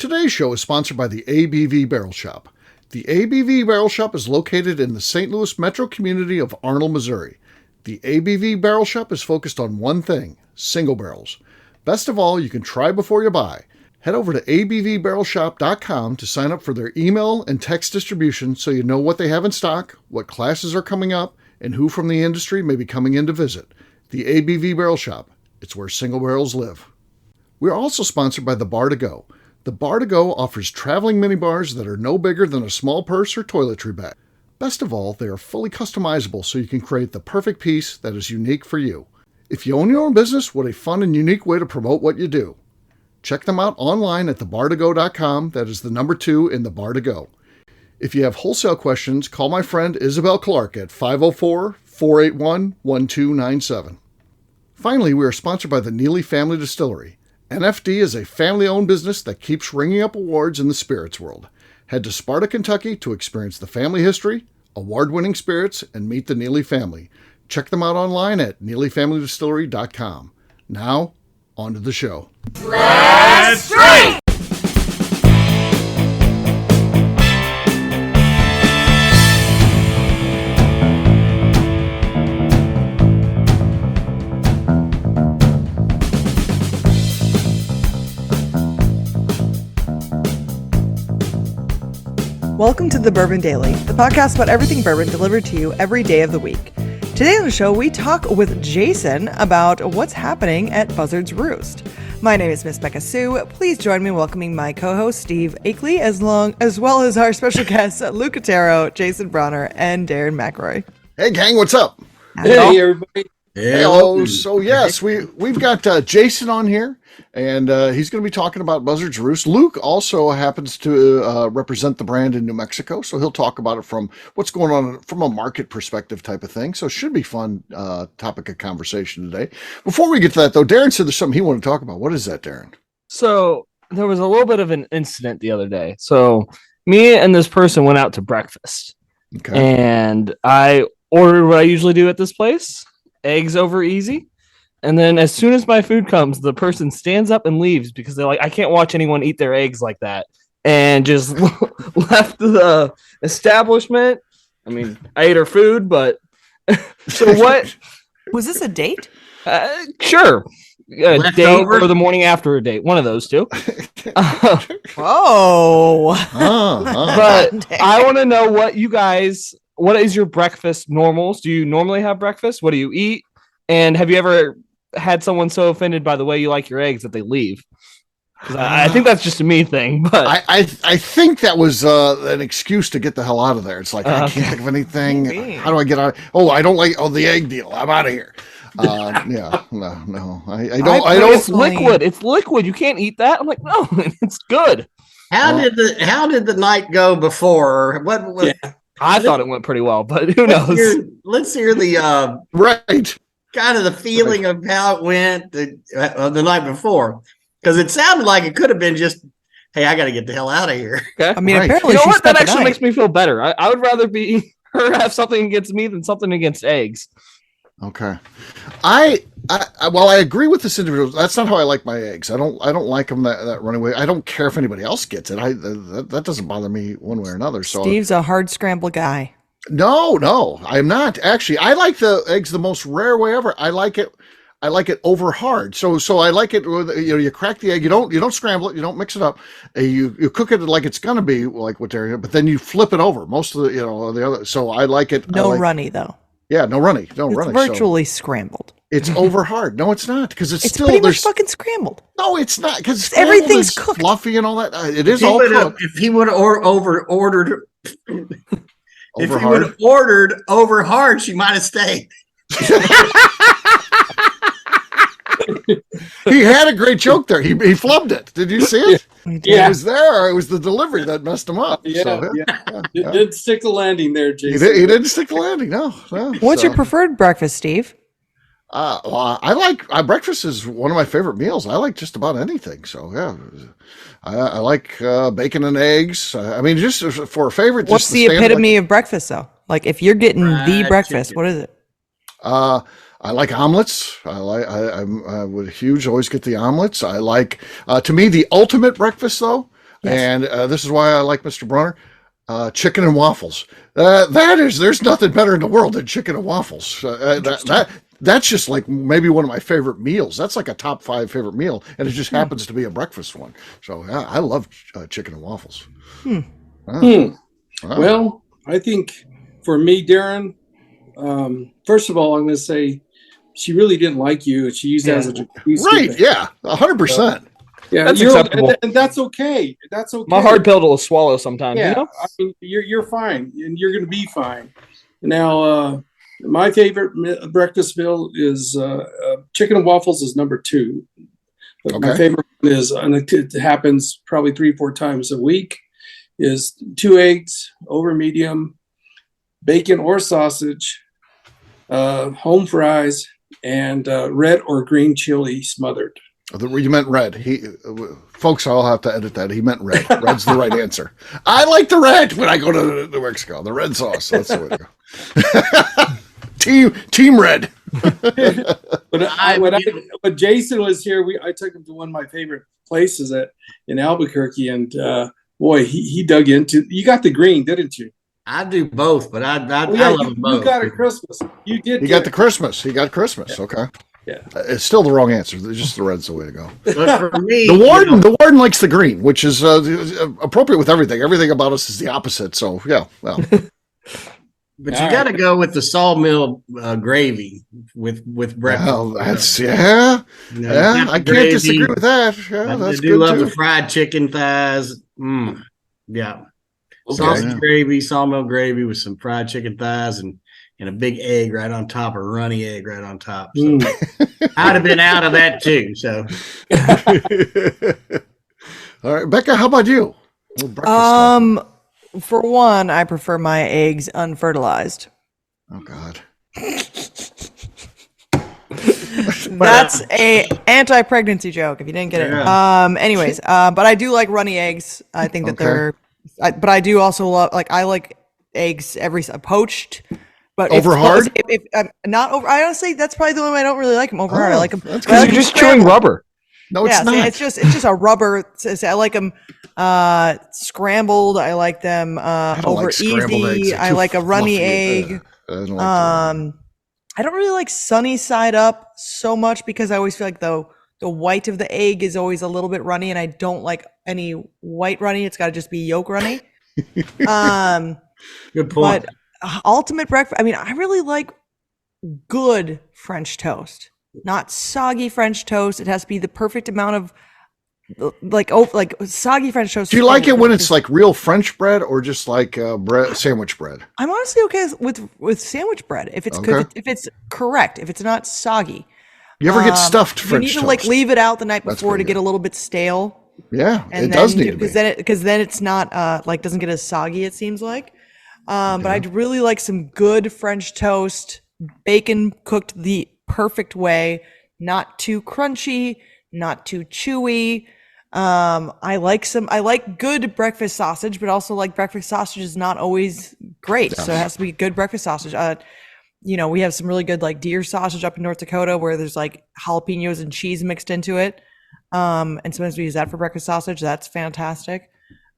Today's show is sponsored by the ABV Barrel Shop. The ABV Barrel Shop is located in the St. Louis metro community of Arnold, Missouri. The ABV Barrel Shop is focused on one thing, single barrels. Best of all, you can try before you buy. Head over to abvbarrelshop.com to sign up for their email and text distribution so you know what they have in stock, what classes are coming up, and who from the industry may be coming in to visit. The ABV Barrel Shop. It's where single barrels live. We are also sponsored by the Bar to Go. The Bar to Go offers traveling minibars that are no bigger than a small purse or toiletry bag. Best of all, they are fully customizable so you can create the perfect piece that is unique for you. If you own your own business, what a fun and unique way to promote what you do. Check them out online at thebartogo.com. That is the number 2 in the Bar to Go. If you have wholesale questions, call my friend Isabel Clark at 504-481-1297. Finally, we are sponsored by the Neely Family Distillery. NFD is a family-owned business that keeps ringing up awards in the spirits world. Head to Sparta, Kentucky to experience the family history, award-winning spirits, and meet the Neely family. Check them out online at neelyfamilydistillery.com. Now, on to the show. Let's drink! Welcome to the Bourbon Daily, the podcast about everything bourbon delivered to you every day of the week. Today on the show, we talk with Jason about what's happening at Buzzard's Roost. My name is Miss Beka Sue. Please join me in welcoming my co-host Steve Akeley, as well as our special guests Luke Otero, Jason Bronner, and Darren MacLeod. Hey gang, what's up? Hey everybody. Hello. So yes, we've got Jason on here, and he's going to be talking about Buzzard's Roost. Luke also happens to represent the brand in New Mexico, so he'll talk about it from what's going on from a market perspective type of thing. So it should be fun topic of conversation today. Before we get to that, though, Darren said there's something he wanted to talk about. What is that, Darren? So there was a little bit of an incident the other day. So me and this person went out to breakfast, and I ordered what I usually do at this place. Eggs over easy. And then as soon as my food comes, the person stands up and leaves because they're like, I can't watch anyone eat their eggs like that. And just left the establishment. I mean, I ate her food, but so what? Was this a date? Sure. A date or the morning after a date. One of those two. But I want to know what is your breakfast normals? Do you normally have breakfast? What do you eat? And have you ever had someone so offended by the way you like your eggs that they leave? I think that's just a me thing. But I think that was an excuse to get the hell out of there. It's like, I can't think of anything. How do I get out? I don't like the egg deal. I'm out of here. Yeah, no. I don't. It's liquid. It's liquid. You can't eat that. I'm like, no, it's good. How did the night go before? What was? Yeah. I thought it went pretty well, but who knows? Let's hear the right kind of the feeling of how it went the night before, because it sounded like it could have been just, hey, I got to get the hell out of here. Okay. I mean, apparently, you know what? That actually makes me feel better. I would rather be her have something against me than something against eggs. Okay, I agree with this individual. That's not how I like my eggs. I don't like them that run away. I don't care if anybody else gets it. That doesn't bother me one way or another. So Steve's a hard scramble guy. No, I'm not actually. I like the eggs the most rare way ever. I like it over hard. So I like it. You crack the egg. You don't scramble it. You don't mix it up. You cook it like it's gonna be like what they're. But then you flip it over. Most of the other. So I like it. No runny though. Yeah, no runny. It's virtually scrambled. It's over hard. No, it's not, because it's still pretty much fucking scrambled. No, it's not, because everything's cooked, fluffy and all that. It is all cooked. If he would have ordered over hard, she might have stayed. He had a great joke there. He flubbed it. Did you see it? Yeah. It was there. It was the delivery that messed him up. Yeah. It did stick the landing there, Jason. He didn't stick the landing. No. What's your preferred breakfast, Steve? I like breakfast is one of my favorite meals. I like just about anything. So yeah, I like bacon and eggs. I mean, just for a favorite. What's the epitome of breakfast, though? Like, if you're getting the breakfast, what is it? I like omelets. I would always get the omelets. I like, to me, the ultimate breakfast, though, Yes. And this is why I like Mr. Bronner. Chicken and waffles. There's nothing better in the world than chicken and waffles. That's just like maybe one of my favorite meals. That's like a top 5 favorite meal, and it just happens to be a breakfast one. So yeah, I love chicken and waffles. Wow. Well, I think for me, Darren, first of all, I'm going to say she really didn't like you, and she used that as a excuse. Right? Yeah, 100%. Yeah, That's acceptable. and that's okay. That's okay. My hard pill to swallow sometimes. Yeah, You know? I mean, you're fine, and you're going to be fine. Now, my favorite breakfast meal is chicken and waffles is number 2. But my favorite one is, and it happens probably 3-4 times a week, is 2 eggs over medium, bacon or sausage, home fries, and red or green chili smothered. You meant red. Folks, I'll have to edit that. He meant red. Red's the right answer. I like the red when I go to New Mexico. The red sauce. That's the way to go. Team red. But Jason was here. I took him to one of my favorite places in Albuquerque, and boy, he dug into. You got the green, didn't you? I do both, but I love both. You got a Christmas. You did. He got the Christmas. He got Christmas. Yeah. Okay. Yeah. It's still the wrong answer. Just the red's the way to go. But for me, the warden likes the green, which is appropriate with everything. Everything about us is the opposite. So yeah, well. But you got to go with the sawmill gravy with breakfast. Well, that's I can't disagree with that. Yeah, that's good love too. the fried chicken thighs. Yeah, sausage gravy, sawmill gravy with some fried chicken thighs and a big egg right on top, a runny egg right on top. So I'd have been out of that too. So, all right, Beka, how about you? For one, I prefer my eggs unfertilized. Oh God. That's a anti-pregnancy joke if you didn't get it. Anyways, but I do like runny eggs. I think that but I do also love, I like eggs poached. But over hard? If not over, I honestly, that's probably the only way I don't really like them over hard. I like them because you're just chewing rubber. No, it's not. It's just a rubber. I like them scrambled. I like them over easy. I like a runny egg. I don't really like sunny side up so much because I always feel like the white of the egg is always a little bit runny, and I don't like any white runny. It's got to just be yolk runny. Good point. But ultimate breakfast. I mean, I really like good French toast, not soggy French toast. It has to be the perfect amount of like soggy French toast. Do you like it when it's like real French bread or just like sandwich bread? I'm honestly okay with sandwich bread if it's if it's correct, if it's not soggy. You ever get stuffed French toast? You need to leave it out the night before to get a little bit stale. Yeah, it does need to be. Because then it's not doesn't get as soggy, it seems like. But I'd really like some good French toast, bacon cooked the perfect way, not too crunchy, not too chewy. I like good breakfast sausage, but also like breakfast sausage is not always great. So it has to be good breakfast sausage. We have some really good like deer sausage up in North Dakota where there's like jalapenos and cheese mixed into it. And sometimes we use that for breakfast sausage. That's fantastic.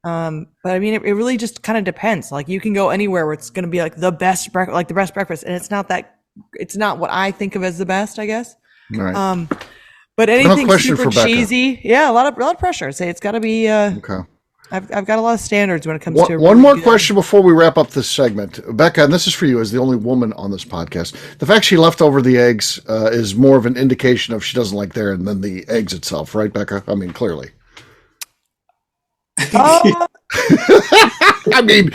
But I mean, it really just kind of depends. Like you can go anywhere where it's going to be like the best breakfast, and it's not what I think of as the best, I guess. Right. But anything super cheesy, a lot of pressure. I'd say it's got to be. Okay. I've got a lot of standards when it comes to. One more question before we wrap up this segment, Beka, and this is for you as the only woman on this podcast. The fact she left over the eggs is more of an indication of she doesn't like Darren than the eggs itself, right, Beka? I mean, clearly. I mean,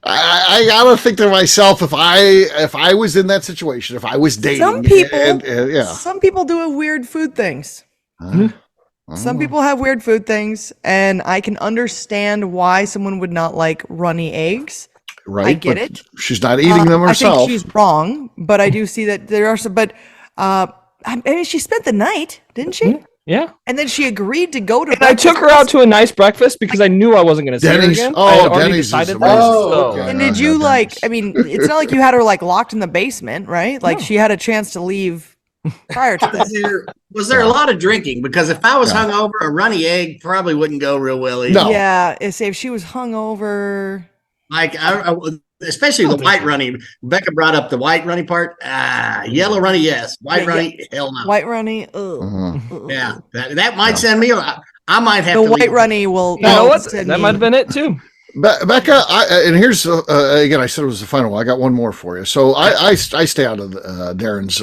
I gotta think to myself if I was in that situation, if I was dating, some people do weird food things. Some people have weird food things, and I can understand why someone would not like runny eggs. Right, I get it. She's not eating them herself. I think she's wrong, but I do see that there are some. But I mean, she spent the night, didn't she? Yeah. And then she agreed to go to. And I took her out to a nice breakfast because I knew I wasn't going to see her again. Denny's is amazing. And did you I mean, it's not like you had her like locked in the basement, right? Like she had a chance to leave prior to this. Was there a lot of drinking? Because if I was hungover, a runny egg probably wouldn't go real well either. No. Yeah, if she was hungover, Like especially the white runny. Becca brought up the white runny part. Yellow runny, yes. White runny, hell no. white runny, Yeah, that might send me. I might have the to white leave. runny will. You know what? That might have been it too. Becca, and here's again. I said it was the final one. I got one more for you. So I stay out of Darren's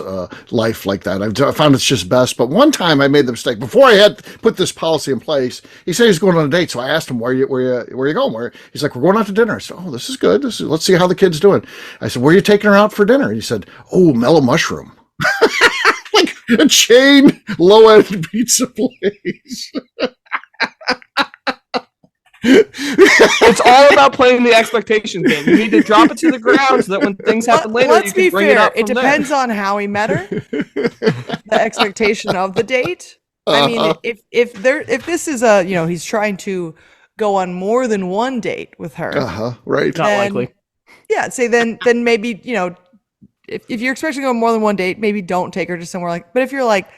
life like that. I found it's just best. But one time I made the mistake before I had put this policy in place. He said he's going on a date, so I asked him where you going? He's like, we're going out to dinner. I said, oh, this is good. Let's see how the kid's doing. I said, where are you taking her out for dinner? He said, oh, Mellow Mushroom. Like a chain low-end pizza place. It's all about playing the expectation game. You need to drop it to the ground so that when things happen later, let's you can be bring fair. it up from It depends on how he met her, the expectation of the date. I mean, if this is he's trying to go on more than one date with her. Right. Not likely. Yeah. Say then maybe if you're expecting to go on more than one date, maybe don't take her to somewhere like. But if you're like,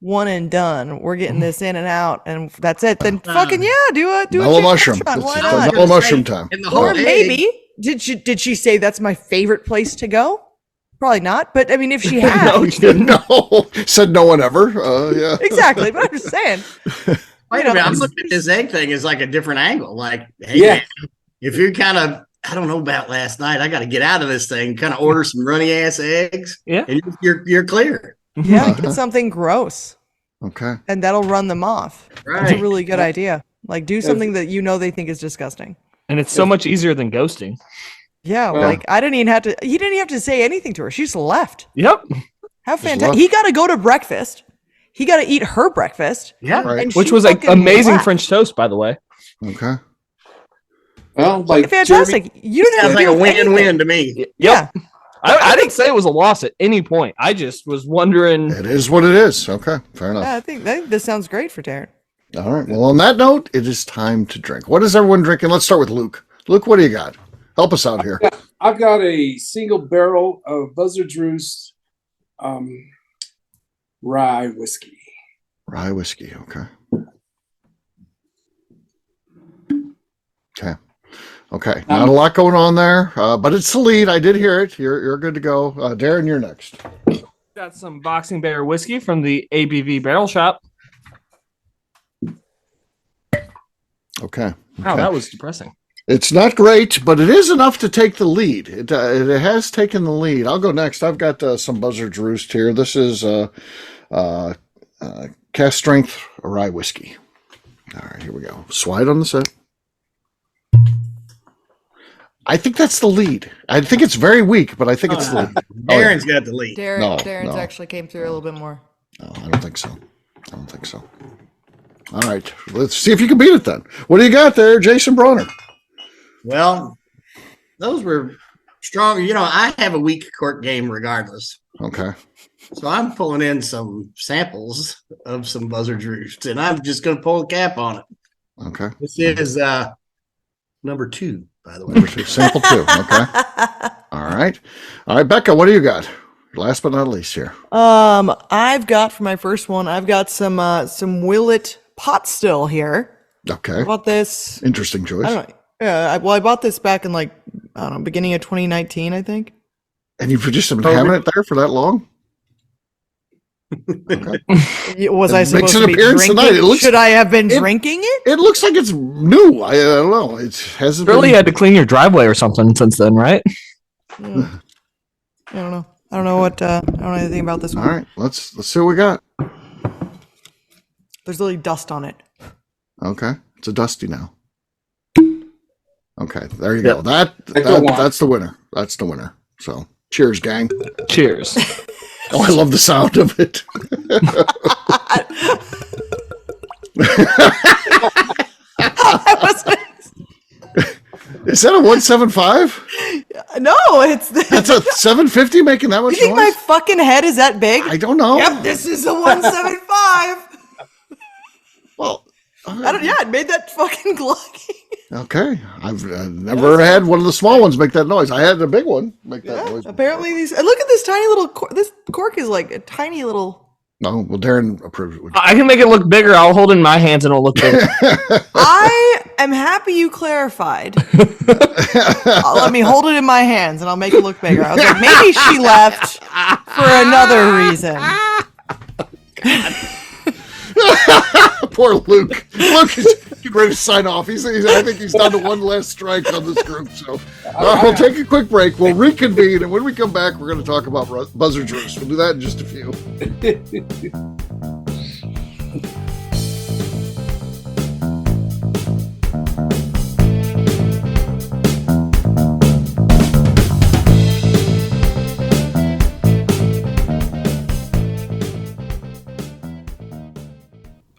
one and done, we're getting this in and out, and that's it. Then fucking do a Mellow Mushroom. Why not? Mellow Mushroom time. Or maybe did she say that's my favorite place to go? Probably not. But I mean, if she had, No, she didn't. No, said no one ever. Yeah, exactly. But I'm just saying. Wait a minute, I'm looking at this egg thing as like a different angle. Like, hey, man, if you're kind of, I don't know about last night, I got to get out of this thing. Kind of order some runny ass eggs. Yeah, and you're clear. Yeah, get something gross. Okay. And that'll run them off. Right. That's a really good idea. Like, do something that they think is disgusting. and it's so much easier than ghosting. Yeah, like he didn't even have to say anything to her. She just left. Yep. How fantastic. He got to go to breakfast. He got to eat her breakfast. Yeah. Right. Which was like amazing French toast, by the way. Okay. Well, like fantastic. You didn't have Sounds to like do a win-win anything. to me. Yep. Yeah. I didn't say it was a loss at any point. I just was wondering. It is what it is. Okay. Fair enough. Yeah, I think this sounds great for Darren. All right. Well, on that note, it is time to drink. What is everyone drinking? Let's start with Luke. Luke, what do you got? Help us out here. I've got a single barrel of Buzzard's Roost rye whiskey. Rye whiskey. Okay. Okay. Not a lot going on there, but it's the lead. I did hear it. You're good to go. Darren, you're next. Got some Boxing Bear whiskey from the ABV Barrel Shop. Okay. Wow, that was depressing. It's not great, but it is enough to take the lead. It has taken the lead. I'll go next. I've got some Buzzard's Roost here. This is cast strength rye whiskey. All right, here we go. Slide on the set. I think that's the lead. I think it's very weak, but I think it's the lead. Darren's got the lead. Darren's actually came through a little bit more. No, I don't think so. All right, let's see if you can beat it then. What do you got there, Jason Bronner? Well, those were strong. You know, I have a weak court game regardless. Okay. So I'm pulling in some samples of some Buzzard's Roost, and I'm just going to pull a cap on it. Okay. This is number 2, by the way. Number 2, sample 2. Okay. All right, Becca, what do you got? Last but not least here. I've got for my first one, I've got some Willet pot still here. Okay. I bought this. Interesting choice. I don't know. Yeah, I bought this back in beginning of 2019, I think. And you've just been having it there for that long? Okay. Was I supposed to be drinking? Tonight. Should I have been drinking it? It looks like it's new. I don't know. It hasn't Really had to clean your driveway or something since then, right? I don't know. I don't know anything about this one. All right, let's see what we got. There's literally dust on it. Okay, it's a dusty now. Okay, there you go. That's the winner. That's the winner. So, cheers, gang. Cheers. Oh, I love the sound of it. Is that a 175? No, that's a 750 making that much noise. You think my fucking head is that big? I don't know. Yep, this is a 175. Well, it made that fucking glocking. Okay. I've never had one of the small ones make that noise. I had a big one make that noise. Apparently these. And look at this tiny little. This cork is like a tiny little. No, well, Darren approves it. I can make it look bigger. I'll hold it in my hands and it'll look bigger. I am happy you clarified. Let me hold it in my hands and I'll make it look bigger. I was like, maybe she left for another reason. Poor Luke. Luke is getting ready to sign off. I think he's down to one last strike on this group. So we'll take a quick break. We'll reconvene, and when we come back, we're going to talk about Buzzard's Roost. We'll do that in just a few.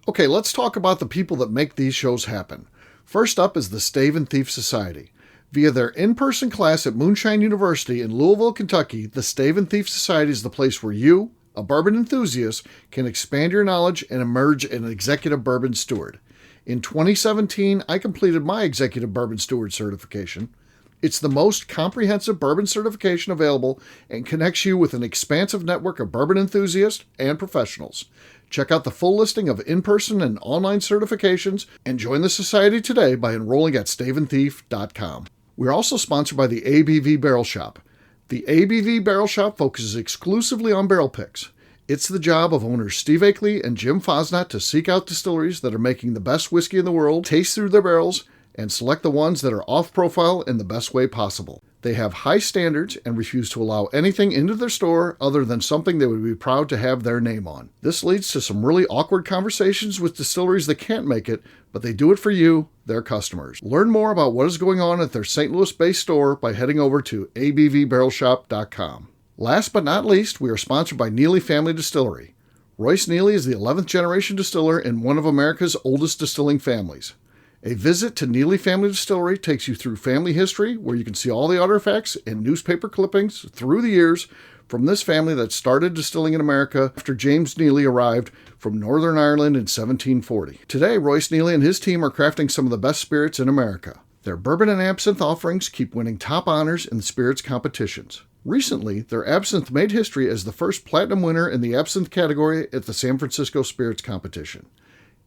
Okay, let's talk about the people that make these shows happen. First up is the Stave and Thief Society. Via their in-person class at Moonshine University in Louisville, Kentucky, the Stave and Thief Society is the place where you, a bourbon enthusiast, can expand your knowledge and emerge an executive bourbon steward. In 2017, I completed my executive bourbon steward certification. It's the most comprehensive bourbon certification available and connects you with an expansive network of bourbon enthusiasts and professionals. Check out the full listing of in-person and online certifications and join the society today by enrolling at staveandthief.com. We're also sponsored by the ABV Barrel Shop. The ABV Barrel Shop focuses exclusively on barrel picks. It's the job of owners Steve Akeley and Jim Fosnot to seek out distilleries that are making the best whiskey in the world, taste through their barrels, and select the ones that are off-profile in the best way possible. They have high standards and refuse to allow anything into their store other than something they would be proud to have their name on. This leads to some really awkward conversations with distilleries that can't make it, but they do it for you, their customers. Learn more about what is going on at their St. Louis-based store by heading over to abvbarrelshop.com. Last but not least, we are sponsored by Neely Family Distillery. Royce Neely is the 11th generation distiller in one of America's oldest distilling families. A visit to Neely Family Distillery takes you through family history, where you can see all the artifacts and newspaper clippings through the years from this family that started distilling in America after James Neely arrived from Northern Ireland in 1740. Today, Royce Neely and his team are crafting some of the best spirits in America. Their bourbon and absinthe offerings keep winning top honors in the spirits competitions. Recently, their absinthe made history as the first platinum winner in the absinthe category at the San Francisco Spirits Competition.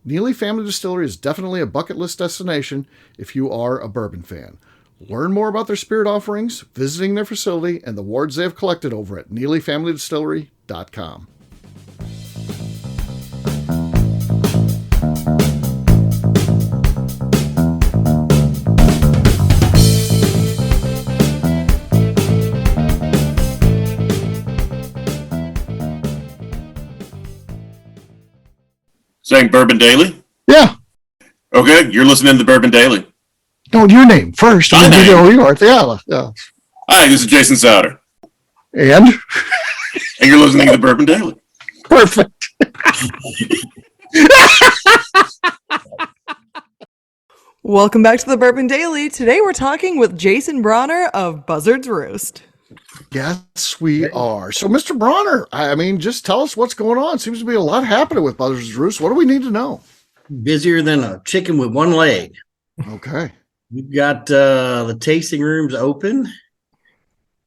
Neely Family Distillery is definitely a bucket list destination if you are a bourbon fan. Learn more about their spirit offerings, visiting their facility, and the awards they have collected over at NeelyFamilyDistillery.com. Saying Bourbon Daily? Yeah. Okay, you're listening to the Bourbon Daily. No, your name first. My name. Yeah. Hi, this is Jason Souter. And you're listening to the Bourbon Daily. Perfect. Welcome back to the Bourbon Daily. Today we're talking with Jason Bronner of Buzzard's Roost. Yes, we are. So, Mr. Bronner, I mean, just tell us what's going on. Seems to be a lot happening with Buzzard's Roost. What do we need to know? Busier than a chicken with one leg. Okay. We've got the tasting rooms open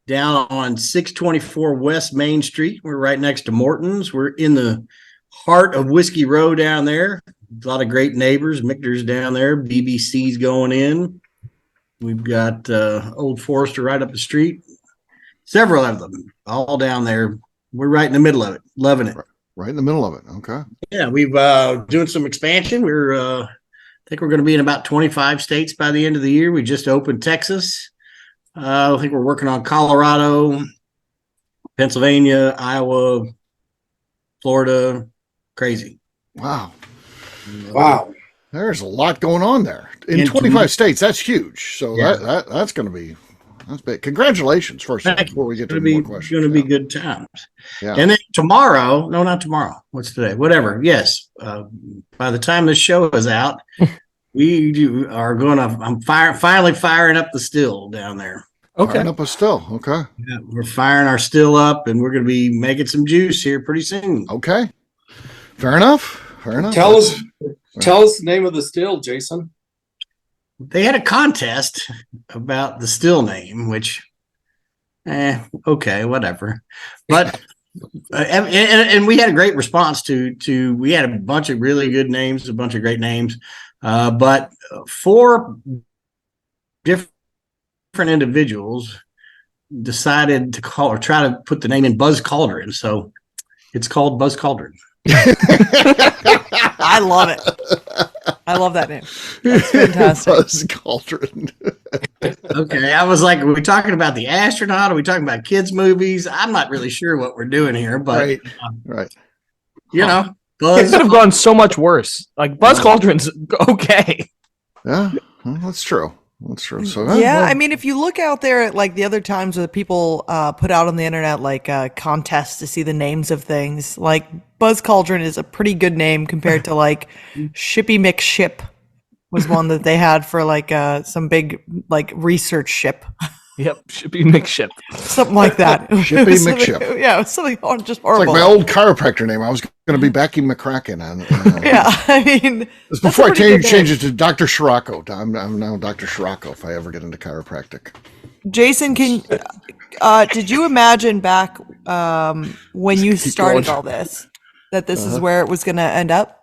down on 624 West Main Street. We're right next to Morton's. We're in the heart of Whiskey Row down there. A lot of great neighbors. Michter's down there. BBC's going in. We've got Old Forester right up the street. Several of them all down there. We're right in the middle of it. Loving it. Right in the middle of it. Okay. Yeah, we've doing some expansion. I think we're going to be in about 25 states by the end of the year. We just opened Texas. I think we're working on Colorado, Pennsylvania, Iowa, Florida. Crazy. Wow. Wow. There's a lot going on there. In 25 states, that's huge. So yeah. that's going to be that's big. Congratulations, first of all, before we get to more questions. It's going to be good times. Yeah. And then tomorrow, no, not tomorrow. What's today? Whatever. Yes. By the time this show is out, I'm finally firing up the still down there. Okay. Firing up a still. Okay. Yeah, we're firing our still up, and we're going to be making some juice here pretty soon. Okay. Fair enough. Tell us the name of the still, Jason. they had a contest about the still name, which, okay, whatever. But and we had a great response to. We had a bunch of really good names, a bunch of great names, but 4 different individuals decided to try to put the name in Buzz Cauldron, so it's called Buzz Cauldron. I love it. I love that name. That's fantastic. Buzz Cauldron. Okay, I was like, are we talking about the astronaut? Are we talking about kids' movies? I'm not really sure what we're doing here, but right. You know, Buzz. It could have gone so much worse. Like Buzz Cauldron's okay. Yeah, well, that's true. That's true. So I mean, if you look out there at like the other times where people put out on the internet like contests to see the names of things, like Buzz Cauldron is a pretty good name compared to like Shippy McShip was one that they had for like some big like research ship. Yep, Shippy McShip. Something like that. Shippy McShip. Yeah, it was something just It's horrible. like my old chiropractor name. I was going to be Becky McCracken. Yeah, I mean, it's before I changed it to Dr. Scirocco. I'm now Dr. Scirocco if I ever get into chiropractic. Jason, did you imagine back when you started all this that this is where it was going to end up?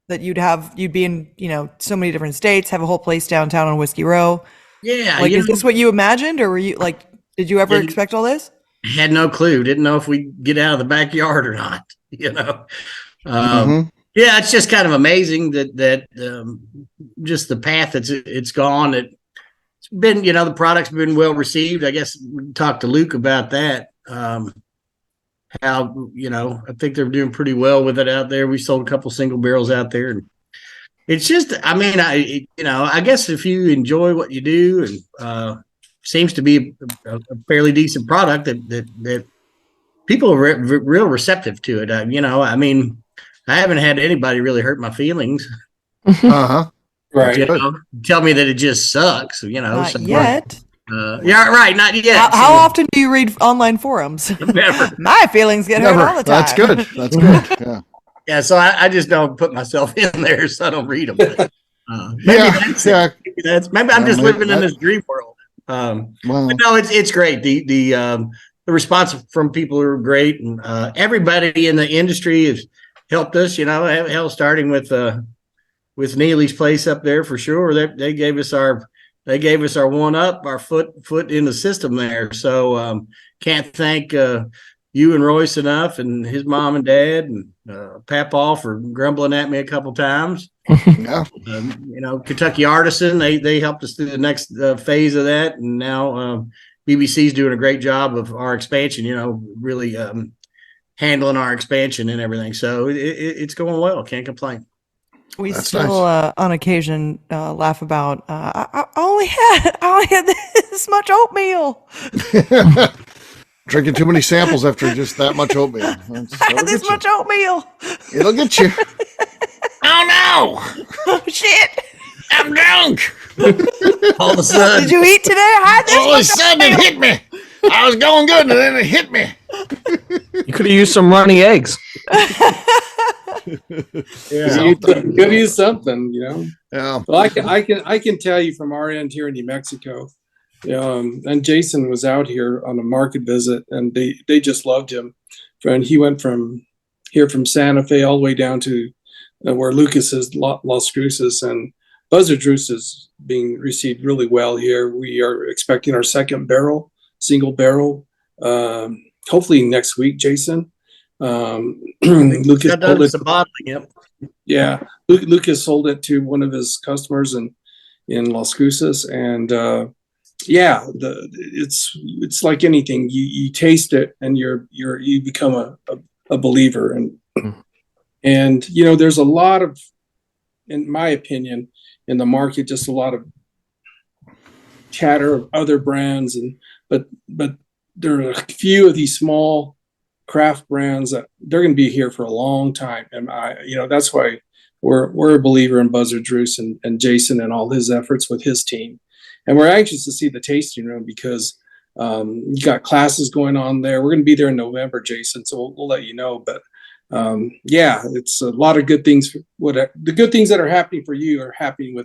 That you'd be in so many different states, have a whole place downtown on Whiskey Row. Yeah. Like, is this what you imagined, or were you like, did you ever expect all this? Had no clue. Didn't know if we'd get out of the backyard or not. Yeah, it's just kind of amazing that just the path it's gone. It's been, the product's been well received. I guess we talked to Luke about that. How, I think they're doing pretty well with it out there. We sold a couple single barrels out there, and it's just, I mean, I guess if you enjoy what you do, and seems to be a fairly decent product that people are real receptive to it. I mean, I haven't had anybody really hurt my feelings. Right. Tell me that it just sucks. Not yet. Yeah, right. Not yet. How often do you read online forums? Never. My feelings get hurt all the time. That's good. That's good. Yeah. Yeah, so I just don't put myself in there, so I don't read them. Maybe I'm just living in this dream world. But no, it's great. The response from people are great, and everybody in the industry has helped us. Hell, starting with Neely's place up there for sure. They gave us our 1-up, our foot in the system there. So can't thank you and Royce enough, and his mom and dad, and Papaw for grumbling at me a couple times. Yeah. Kentucky Artisan, they helped us through the next phase of that, and now BBC's doing a great job of our expansion. Really handling our expansion and everything. So it's going well. Can't complain. We still, on occasion, laugh about. I only had this much oatmeal. Drinking too many samples after just that much oatmeal. I had this much oatmeal. It'll get you. Oh no! Oh shit! I'm drunk. All of a sudden, did you eat today? I had this all of a sudden it hit me. I was going good, and then it hit me. You could have used some runny eggs. You could use something, Yeah. Well, I can tell you from our end here in New Mexico, and Jason was out here on a market visit, and they just loved him. And he went from Santa Fe all the way down to where Lucas is, Las Cruces, and Buzzard Roost is being received really well here. We are expecting our second single barrel, hopefully next week, Jason. Lucas sold it. Bottling, yep. Yeah, Lucas sold it to one of his customers in Las Cruces, and it's like anything. You taste it, and you become a believer, and there's a lot of, in my opinion, in the market, just a lot of chatter of other brands, but there are a few of these small craft brands that they're going to be here for a long time, and that's why we're a believer in Buzzard Roost and Jason and all his efforts with his team, and we're anxious to see the tasting room because you got classes going on there. We're going to be there in November, Jason, so we'll let you know. But it's a lot of good things. The good things that are happening for you are happening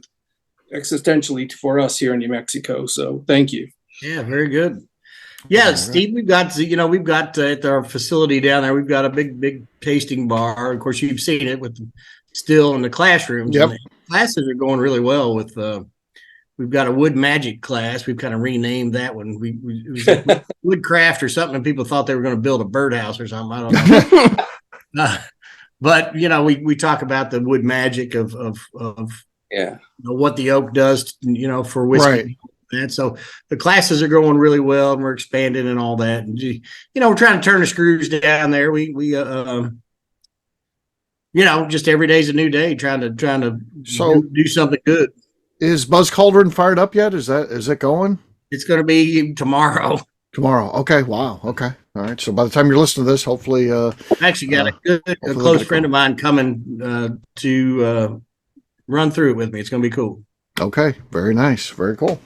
existentially for us here in New Mexico. So thank you. Yeah, very good. Yeah, Steve, we've got at our facility down there, we've got a big tasting bar. Of course, you've seen it with the still in the classrooms. Yep. And the classes are going really well with we've got a wood magic class. We've kind of renamed that one. It was like woodcraft or something, and people thought they were going to build a birdhouse or something. I don't know. But we talk about the wood magic of what the oak does, for whiskey. Right. And so the classes are going really well, and we're expanding and all that. And we're trying to turn the screws down there. We just every day's a new day, trying to do something good. Is Buzz Cauldron fired up yet? Is it going? It's going to be tomorrow. Tomorrow. Okay. Wow. Okay. All right. So by the time you're listening to this, hopefully, I've actually got a close friend of mine coming to run through it with me. It's going to be cool. Okay. Very nice. Very cool.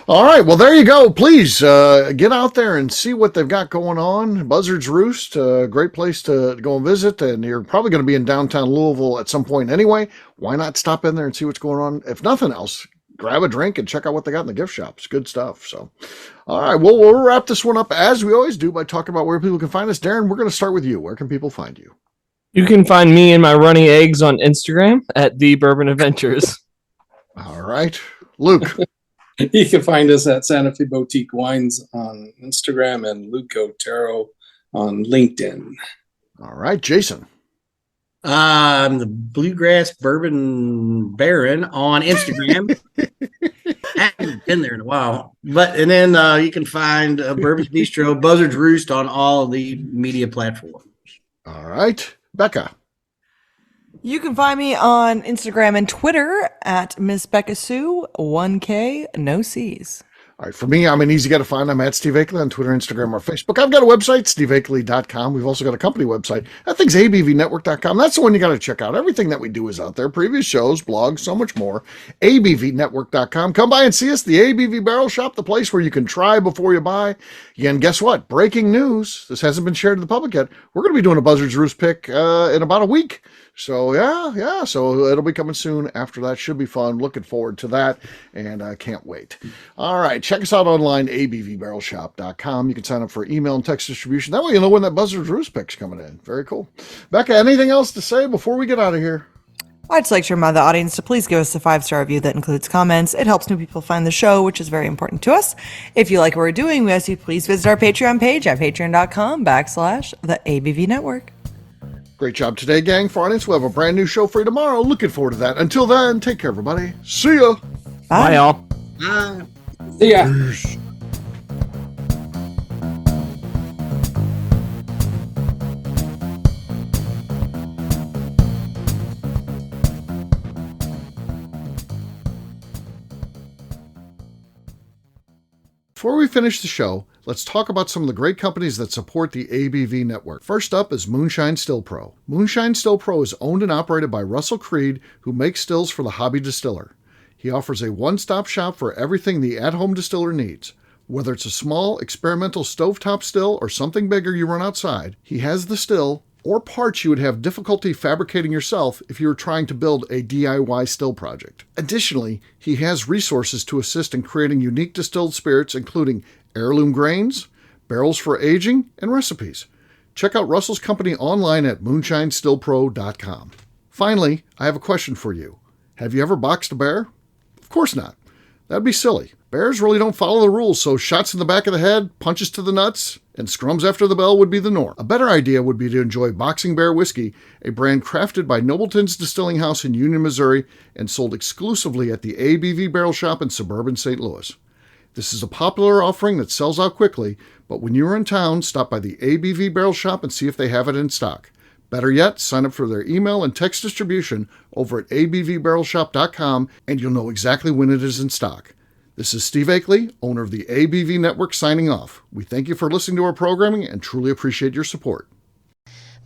All right. Well, there you go. Please get out there and see what they've got going on. Buzzard's Roost, great place to go and visit. And you're probably going to be in downtown Louisville at some point anyway. Why not stop in there and see what's going on? If nothing else, grab a drink and check out what they got in the gift shops. Good stuff. So, all right. Well, we'll wrap this one up as we always do by talking about where people can find us. Darren, we're going to start with you. Where can people find you? You can find me and my running eggs on Instagram at The Bourbon Adventures. All right. Luke. You can find us at Santa Fe Boutique Wines on Instagram and Luke Otero on LinkedIn. All right. Jason. I'm the Bluegrass Bourbon Baron on Instagram. I haven't been there in a while. And then you can find Bourbon's Bistro, Buzzard's Roost on all of the media platforms. All right. Beka. You can find me on Instagram and Twitter at Miss Beka Sue, 1K, no C's. All right. For me, I'm an easy guy to find. I'm at Steve Akeley on Twitter, Instagram, or Facebook. I've got a website, steveakeley.com. We've also got a company website. That thing's abvnetwork.com. That's the one you got to check out. Everything that we do is out there. Previous shows, blogs, so much more. abvnetwork.com. Come by and see us, the ABV Barrel Shop, the place where you can try before you buy. And guess what? Breaking news. This hasn't been shared to the public yet. We're going to be doing a Buzzard's Roost pick in about a week. So, yeah. So it'll be coming soon after that. Should be fun. Looking forward to that. And I can't wait. All right. Check us out online, abvbarrelshop.com. You can sign up for email and text distribution. That way you'll know when that Buzzard's Roost pick's coming in. Very cool. Beka, anything else to say before we get out of here? I'd just like to remind the audience to please give us a 5-star review that includes comments. It helps new people find the show, which is very important to us. If you like what we're doing, we ask you to please visit our Patreon page at patreon.com/the ABV Network. Great job today, gang. For audience, we'll have a brand new show for you tomorrow. Looking forward to that. Until then, take care, everybody. See ya. Bye, y'all. See ya. Peace. Before we finish the show, let's talk about some of the great companies that support the ABV network. First up is Moonshine Still Pro. Moonshine Still Pro is owned and operated by Russell Creed, who makes stills for the hobby distiller. He offers a one-stop shop for everything the at-home distiller needs. Whether it's a small, experimental stovetop still or something bigger you run outside, he has the still or parts you would have difficulty fabricating yourself if you were trying to build a DIY still project. Additionally, he has resources to assist in creating unique distilled spirits, including heirloom grains, barrels for aging, and recipes. Check out Russell's company online at moonshinestillpro.com. Finally, I have a question for you. Have you ever boxed a bear? Of course not. That'd be silly. Bears really don't follow the rules, so shots in the back of the head, punches to the nuts, and scrums after the bell would be the norm. A better idea would be to enjoy Boxing Bear Whiskey, a brand crafted by Nobleton's Distilling House in Union, Missouri, and sold exclusively at the ABV Barrel Shop in suburban St. Louis. This is a popular offering that sells out quickly, but when you are in town, stop by the ABV Barrel Shop and see if they have it in stock. Better yet, sign up for their email and text distribution over at abvbarrelshop.com and you'll know exactly when it is in stock. This is Steve Akeley, owner of the ABV Network, signing off. We thank you for listening to our programming and truly appreciate your support.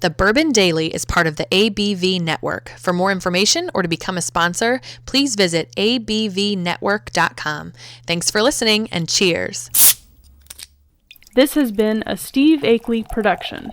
The Bourbon Daily is part of the ABV Network. For more information or to become a sponsor, please visit abvnetwork.com. Thanks for listening and cheers. This has been a Steve Akeley production.